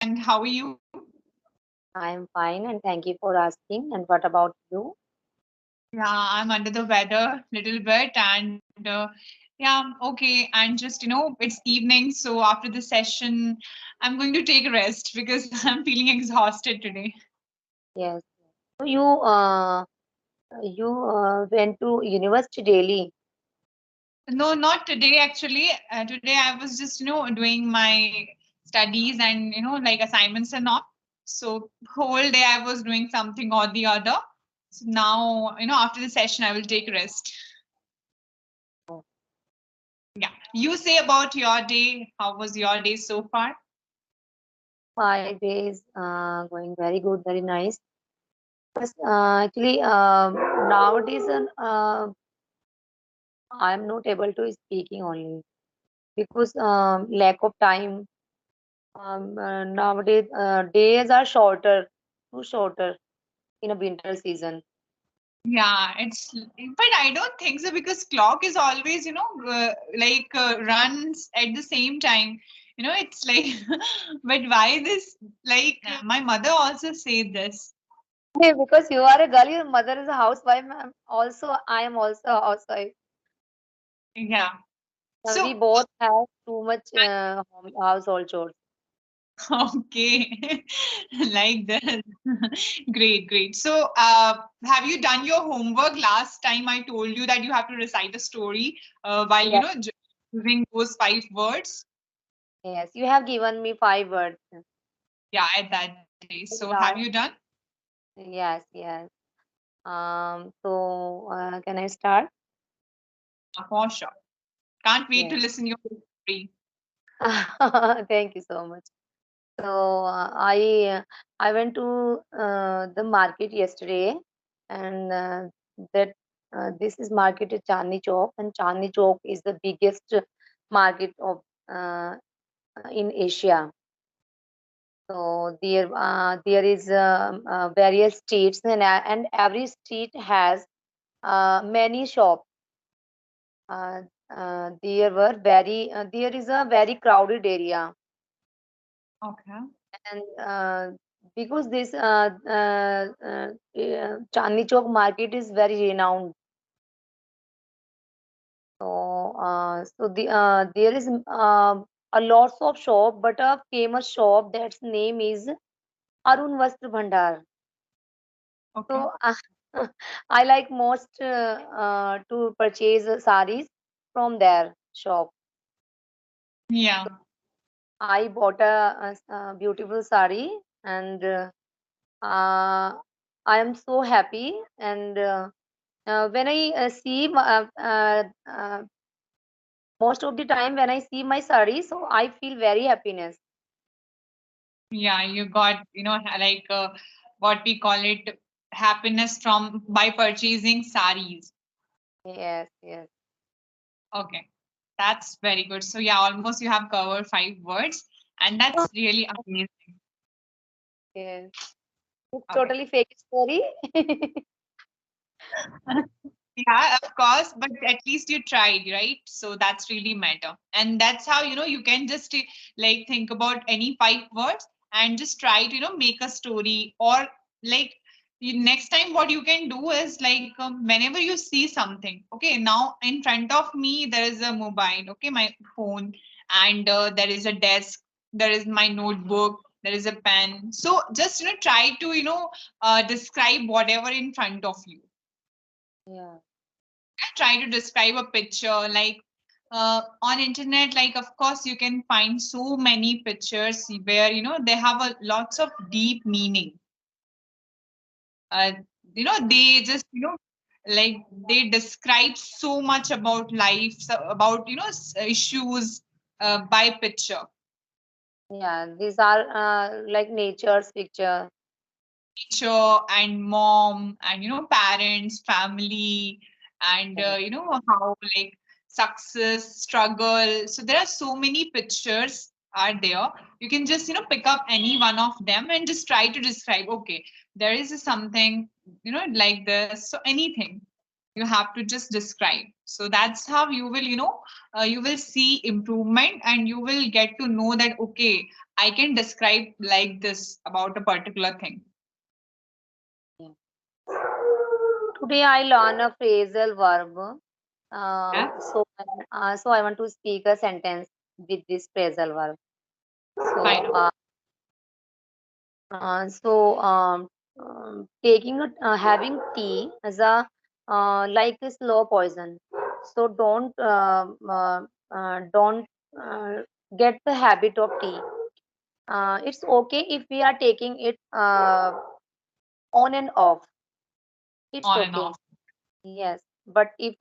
and how are you? I'm fine and thank you for asking. And what about you? Yeah, I'm under the weather little bit, and yeah, okay. And just it's evening, so after the session, I'm going to take a rest because I'm feeling exhausted today. Yes. So you went to university daily. No, not today actually. Today I was just doing my studies and like assignments and all. So whole day I was doing something or the other. So now after the session I will take rest. Yeah. You say about your day. How was your day so far? 5 days going very good, very nice. But actually, nowadays I'm not able to speaking only because lack of time. Nowadays days are shorter, too shorter in a winter season. Yeah, but I don't think so because clock is always, runs at the same time. It's like, but why this? Like, my mother also said this. Hey, because you are a girl, your mother is a housewife. I am also a housewife. Yeah. We So, both have too much household chores. okay, like this. Great, great. So, have you done your homework? Last time I told you that you have to recite a story while, Yes, using those 5 words. yes. You have given me 5 words. Yeah, at that day. So, have you Yeah, done? yes, yes. Can I start? Yeah, for sure. Can't wait to Yes. listen your story. Thank you so much. So I went to the market yesterday, and that this is market at Chandni Chowk, and Chandni Chowk is the biggest market of uh, in Asia. So there is various streets, and every street has many shops. There is a very crowded area, Okay. and because this Chandni Chowk market is very renowned. There is a lots of shop, but a famous shop that's name is Arun Vastra Bhandar. Okay. So I like most to purchase saris from their shop. Yeah. I bought a beautiful sari, and I am so happy. And when I see most of the time when I see my sari, so I feel very happiness. Yeah. You got, like what we call it happiness from by purchasing saris. Yes, yes, Okay. That's very good. So, yeah, almost you have covered 5 words, and that's really amazing. yes. It's Okay. totally fake story. Yeah, of course, but at least you tried, right? So that's really matter. And that's how, you can just like think about any 5 words and just try to, make a story or like next time what you can do is like whenever you see something, okay, now in front of me there is a mobile, okay, my phone, and there is a desk, there is my notebook, there is a pen. So just, try to, describe whatever in front of you. Yeah, Try to describe a picture like on internet, like of course you can find so many pictures where they have a lots of deep meaning. uh, they just like they describe so much about life, so about issues by picture. yeah. These are like nature's picture. Teacher and mom and parents, family, and Yes, how like success, struggle. So there are so many pictures are there. You can just pick up any one of them and just try to describe. Okay, there is something like this. So anything. You have to just describe. So that's how you will, you will see improvement, and you will get to know that, okay, I can describe like this about a particular thing. Yeah. Today I learn a phrasal verb. Yeah, So I want to speak a sentence with this phrasal verb. kind So, of. so having tea as a like a slow poison. So don't uh, get the habit of tea. It's okay if we are taking it on and off. It's On and okay. off. Yes, but if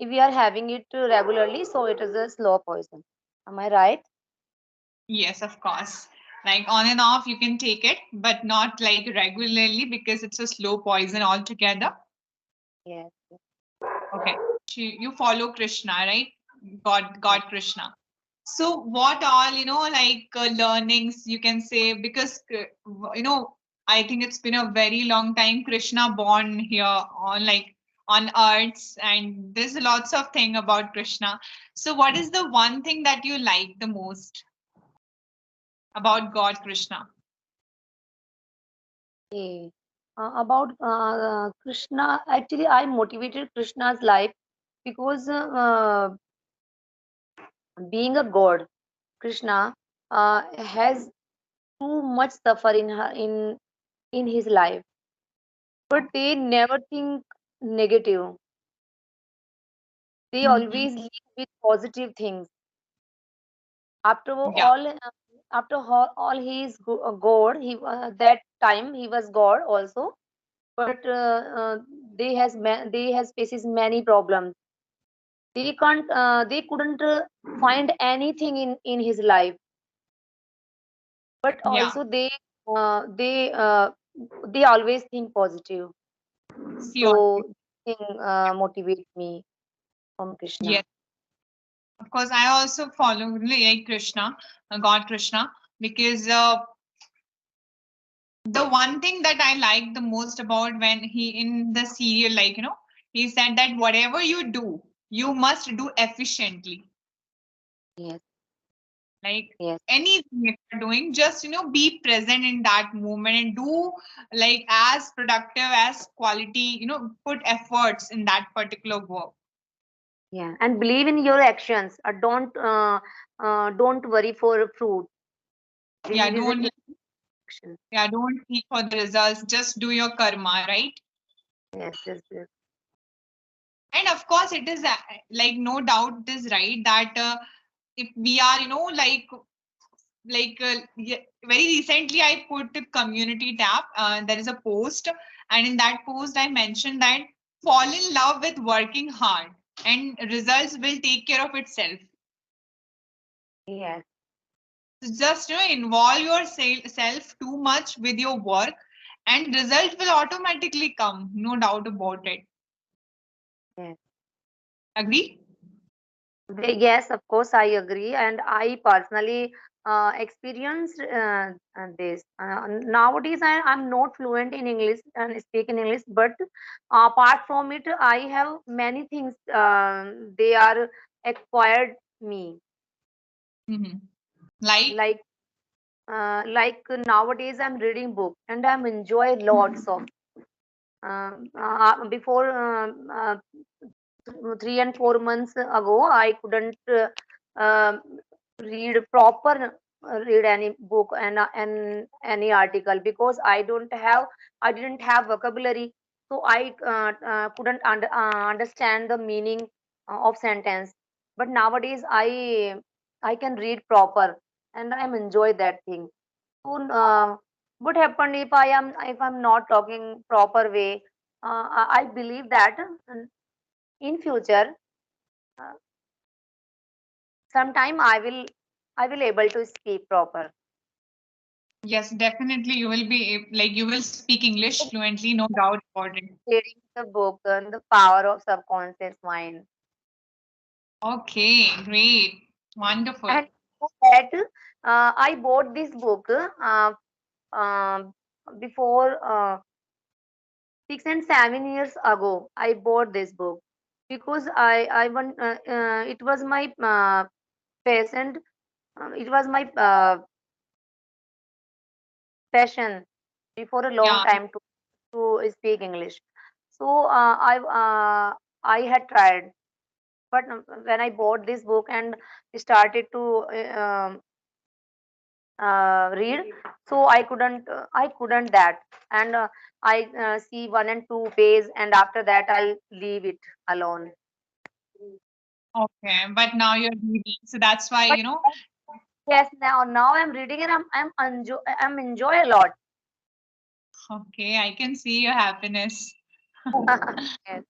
we are having it regularly, so it is a slow poison. Am I right? Yes, of course. Like on and off, you can take it, but not like regularly, because it's a slow poison altogether. Yes. Okay. You follow Krishna, right? God Yes. Krishna. So what all, like learnings you can say, because I think it's been a very long time Krishna born here on, like, on earth, and there's lots of thing about Krishna. So what is the one thing that you like the most about God Krishna? Okay. About Krishna, actually, I motivated Krishna's life because being a god, Krishna has too much suffer in his life, but they never think negative. They Hmm. always live with positive things. After Yeah, all, all he is god. That time he was god also, but they has faces many problems. They couldn't find anything in his life, but yeah, also uh, they uh, they always think positive. pure. So thing motivate me from Krishna. Yes, of course. I also follow like Krishna, God Krishna, because the one thing that I like the most about when he in the serial, like, he said that whatever you do, you must do efficiently. Yes, Like yes, anything if you're doing, just be present in that moment and do like as productive as quality, put efforts in that particular work. yeah. And believe in your actions. Don't worry for fruit. Yeah, Believe is don't in action. seek for the results, just do your karma, right? Yes, yes, yes. And of course it is like no doubt it is right that if we are yeah, very recently I put a community tab, there is a post, and in that post I mentioned that fall in love with working hard and results will take care of itself. Yes, So just involve yourself too much with your work, and result will automatically come, no doubt about it. yes. Agree? Yes, of course, I agree, and I personally experienced this. Nowadays, I'm not fluent in English and speak in English, but apart from it, I have many things. They are acquired me. Hmm. Like. Like nowadays, I'm reading book and I'm enjoy lots of. Before 3 and 4 months ago, I couldn't um read proper read any book and any article because I didn't have vocabulary, so I couldn't understand the meaning of sentence. But nowadays, I can read proper and I'm enjoy that thing. So, what happened if I'm not talking proper way? I believe that in future, uh, sometime I will able to speak proper. Yes, definitely you will be like you will speak English fluently, no doubt about it. Reading the book and the power of subconscious mind. Okay, great. Wonderful. And for that, I bought this book um, before 6 and 7 years ago, I bought this book because I want it was my passion. It was my passion before a long Yeah. time to speak English. So I had tried, but when I bought this book and started to read, so I couldn't that, and I see 1 and 2 page, and after that I'll leave it alone. Okay. But now you're reading. So that's why, But yes, now I'm reading and I'm enjoy a lot. okay, I can see your happiness. Yes.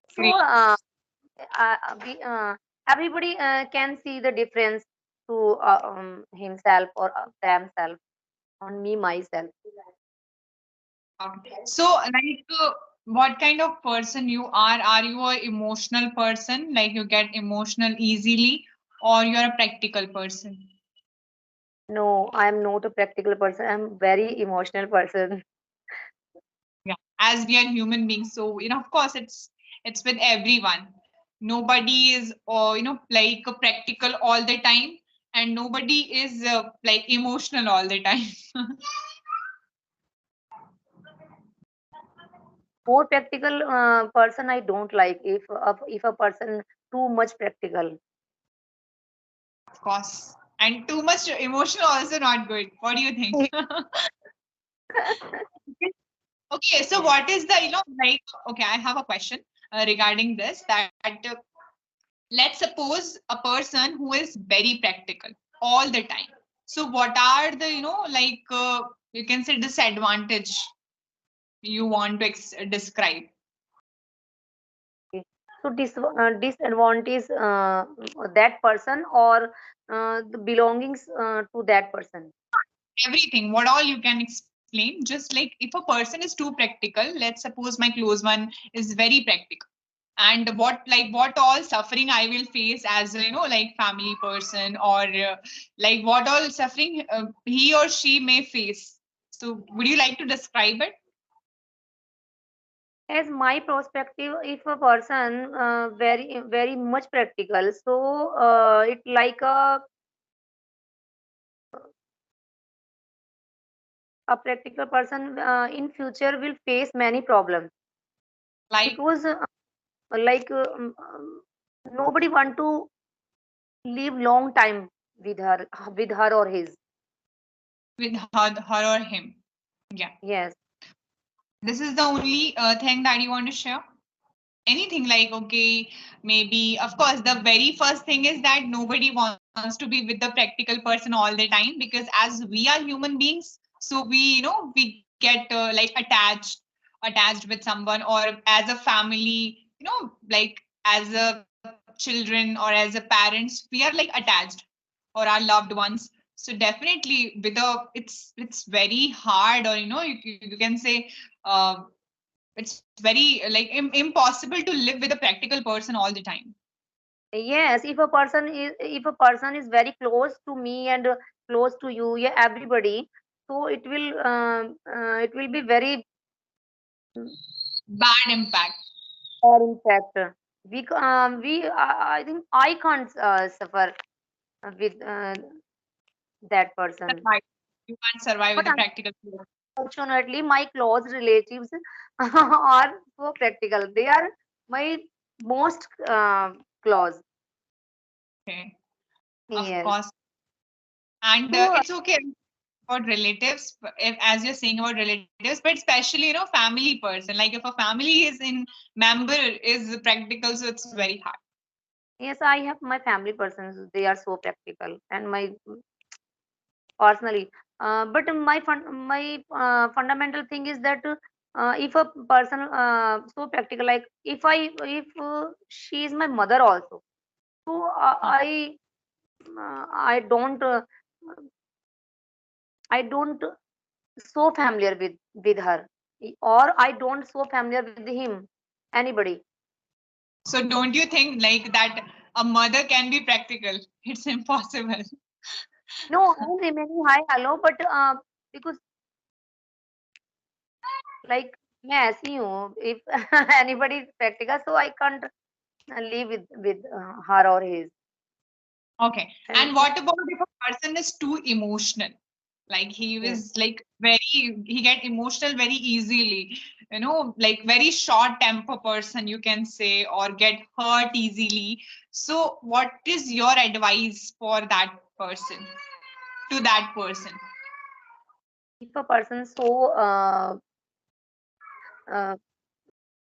So Great. everybody can see the difference to himself or themselves on me myself. So, like, what kind of person you are? Are you a emotional person, like you get emotional easily, or you're a practical person? No, I'm not a practical person. I'm very emotional person. Yeah, as we are human beings, so of course, it's with everyone. Nobody is, like practical all the time, and nobody is like emotional all the time. More practical person I don't like. If a person too much practical. Of course, and too much emotional also not good. What do you think? Okay, so what is the, like, okay, I have a question regarding this that let's suppose a person who is very practical all the time. So, what are the, like, you can say disadvantage you want to describe? Okay. So disadvantage that person or the belongings to that person. Everything, what all you can explain. Just like if a person is too practical, let's suppose my close one is very practical. And what all suffering I will face as a like family person, or like what all suffering he or she may face. So would you like to describe it? As my perspective, if a person very much practical, so it like a practical person in future will face many problems Like because like nobody want to live long time with her or his. with her or him. Yeah, Yes. this is the only thing that you want to share. Anything like, okay, maybe, of course, the very first thing is that nobody wants to be with the practical person all the time, because as we are human beings, so we get like attached with someone, or as a family, like as a children or as a parents, we are like attached, or our loved ones. So definitely with a it's very hard, or you can say it's very like impossible to live with a practical person all the time. Yes, if a person is very close to me and close to you, yeah, everybody, so it will be very Bad impact. bad impact. I think I can't suffer with that person. Survive. You can't survive But with a practical person. unfortunately, my close relatives are so practical. They are my most close. Okay, of Yes. course. And So it's okay about relatives, if, as you're saying about relatives, but especially family person. Like if a family is in member is practical, so it's very hard. yes, I have my family persons. They are so practical, and my personally. But my fundamental thing is that if a person so practical, like if she is my mother also, so Huh. I don't so familiar with her, or I don't so familiar with him, anybody. So don't you think like that a mother can be practical? It's impossible. No, I'm remaining hi hello, but because like. मैं ऐसी हूँ, if anybody is practical, so I can't live with her or his. Okay. And And what about if a person is too emotional? Like he yes, was like he get emotional very easily, like very short temper person, you can say, or get hurt easily. So what is your advice for that person, to that person? if a person so uh,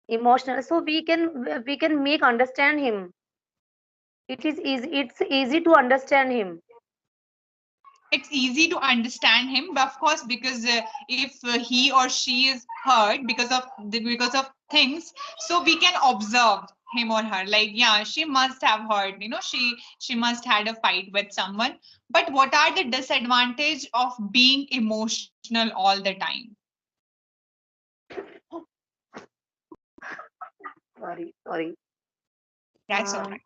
emotional, so we can make understand him. It's easy to understand him. It's easy to understand him, but of course, because if he or she is hurt because of things, so we can observe him or her, like, yeah, she must have hurt, she must had a fight with someone. But what are the disadvantage of being emotional all the time? Sorry. That's all Um, right.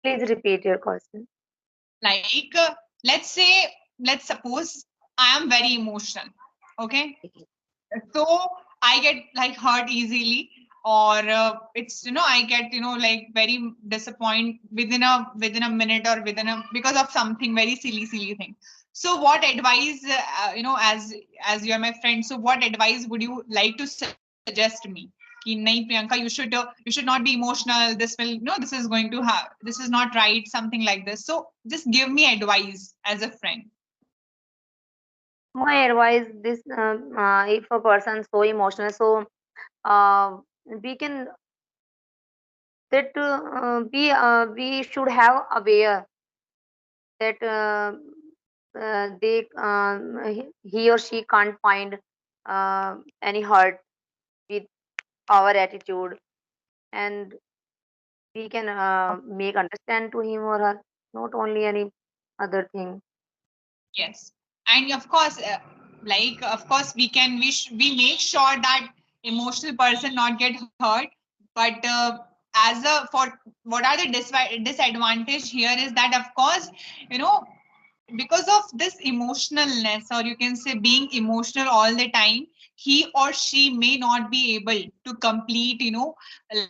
please repeat your question. Like, let's say, let's suppose I am very emotional. Okay. So I get like hurt easily, or it's, I get, like very disappointed within a minute, or within a because of something very silly thing. So what advice, as you're my friend, so what advice would you like to suggest me? Ki, nahi, Priyanka, you should not be emotional, this will, this is going to have, this is not right, something like this. So just give me advice as a friend. My advice, this if a person so emotional, so uh, we can that we should have aware that they he or she can't find any hurt with our attitude, and we can make understand to him or her, not only any other thing. Yes, and of course, of course, we make sure that emotional person not get hurt. But as a for what are the disadvantage here is that, of course, you know because of this emotionalness, or you can say being emotional all the time, he or she may not be able to complete,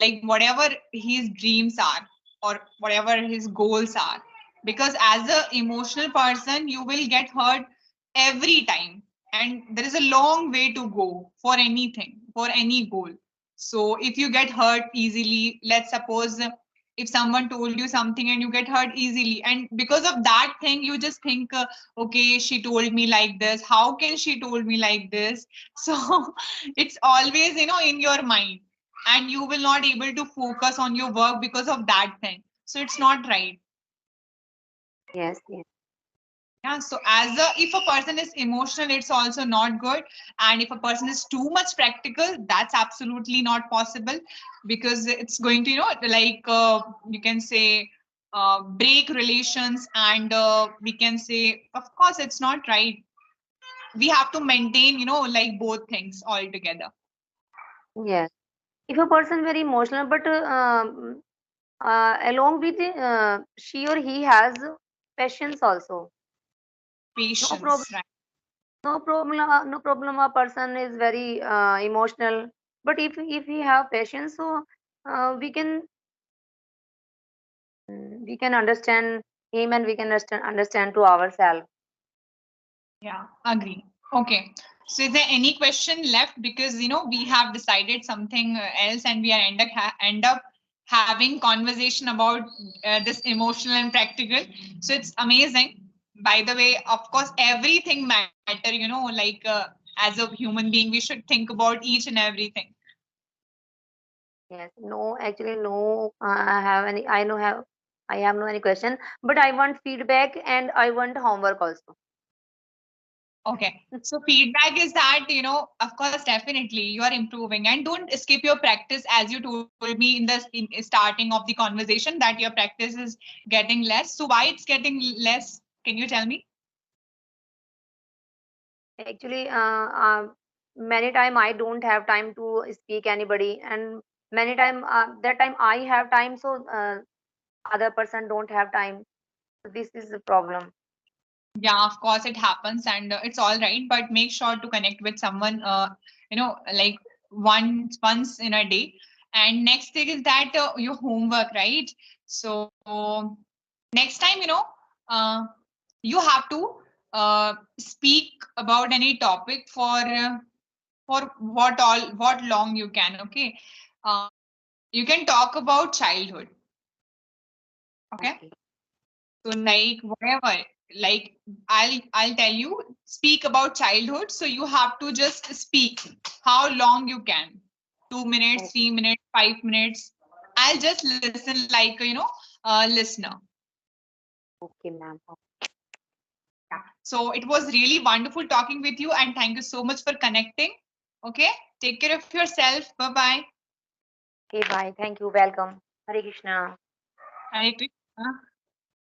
like whatever his dreams are, or whatever his goals are. Because as a emotional person, you will get hurt every time, and there is a long way to go for anything, for any goal. So if you get hurt easily, let's suppose if someone told you something and you get hurt easily, and because of that thing you just think, okay, she told me like this, how can she told me like this? So it's always, in your mind, and you will not able to focus on your work because of that thing. So it's not right. Yes, yes, Yeah, so as a if a person is emotional, it's also not good. And if a person is too much practical, that's absolutely not possible, because it's going to, you can say, break relations, and we can say, of course, it's not right. We have to maintain, like both things all together. yes. If a person very emotional, but along with she or he has passions also. No problem. Patience, right? No problem. No problem. A person is very emotional, but if we have patience, so we can understand him, and we can understand to ourselves. Yeah, agree. Okay. So is there any question left? Because we have decided something else, and we are end up having conversation about this emotional and practical. So it's amazing. By the way, of course, everything matter. As a human being, we should think about each and everything. Yes. No, actually, no. I have any. I know have. I have no any question, but I want feedback and I want homework also. Okay. So feedback is that, of course, definitely you are improving, and don't skip your practice, as you told me in the starting of the conversation, that your practice is getting less. So why it's getting less? Can you tell me? Actually, many time I don't have time to speak anybody, and many time that time I have time, so other person don't have time. This is the problem. Yeah, of course it happens, and it's all right. But make sure to connect with someone, like once in a day. And next thing is that your homework, right? So next time, uh, you have to speak about any topic for what long you can. Okay, you can talk about childhood. Okay, Okay. so like whatever, like I'll tell you, speak about childhood. So you have to just speak how long you can. 2 minutes, Oh, 3 minutes, 5 minutes. I'll just listen like a listener. okay, ma'am. Yeah. So it was really wonderful talking with you, and thank you so much for connecting. Okay, take care of yourself. Bye bye. Okay, bye. Thank you. Welcome. Hare Krishna. Hare Krishna.